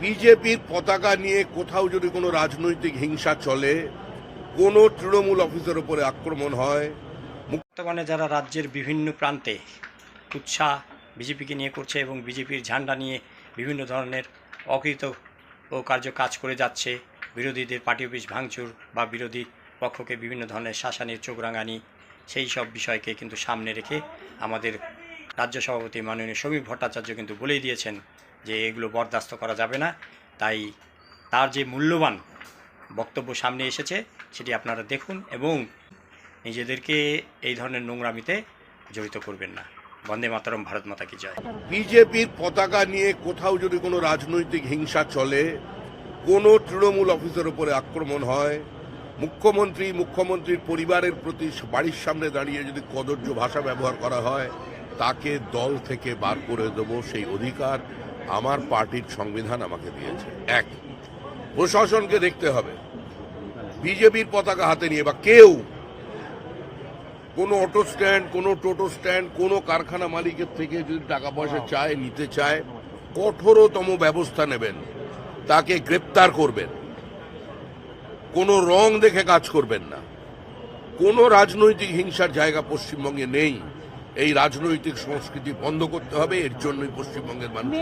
বিজেপির পতাকা নিয়ে কোথাও যদি কোনো রাজনৈতিক হিংসা চলে, কোনো তৃণমূল অফিসের উপরে আক্রমণ হয়, বর্তমানে যারা রাজ্যের বিভিন্ন প্রান্তে উৎসাহ বিজেপিকে নিয়ে করছে এবং বিজেপির ঝান্ডা নিয়ে বিভিন্ন ধরনের অকৃত ও কাজ করে যাচ্ছে, বিরোধীদের পার্টি অফিস ভাঙচুর বা বিরোধী পক্ষকে বিভিন্ন ধরনের শাসানির চোখ রাঙানি, সেই সব বিষয়কে কিন্তু সামনে রেখে আমাদের রাজ্য সভাপতি মাননীয় সমীর ভট্টাচার্য কিন্তু বলেই দিয়েছেন যে এগুলো বরদাস্ত করা যাবে না। তাই তার যে মূল্যবান বক্তব্য সামনে এসেছে সেটি আপনারা দেখুন এবং নিজেদেরকে এই ধরনের নোংরামিতে জড়িত করবেন না। বন্দে মাতরম, ভারত মাতা কি জয়। বিজেপির পতাকা নিয়ে কোথাও যদি কোনো রাজনৈতিক হিংসা চলে, কোনো তৃণমূল অফিসের উপরে আক্রমণ হয়, মুখ্যমন্ত্রীর পরিবারের প্রতি বাড়ির সামনে দাঁড়িয়ে যদি কদর্য ভাষা ব্যবহার করা হয়, তাকে দল থেকে বার করে দেব, সেই অধিকার আমার পার্টির সংবিধান আমাকে দিয়েছে। এক, প্রশাসনকে দেখতে হবে বিজেপির পতাকা হাতে নিয়ে বা কেউ কোনো অটো স্ট্যান্ড, কোনো টোটো স্ট্যান্ড, কোনো কারখানা মালিকের থেকে যদি টাকা পয়সা চায়, নিতে চায়, কঠোরতম ব্যবস্থা নেবেন, তাকে গ্রেপ্তার করবেন, কোনো রং দেখে কাজ করবেন না। কোনো রাজনৈতিক হিংসার জায়গা পশ্চিমবঙ্গে নেই। এই রাজনৈতিক সংস্কৃতি বন্ধ করতে হবে, এর জন্যই পশ্চিমবঙ্গের মানুষ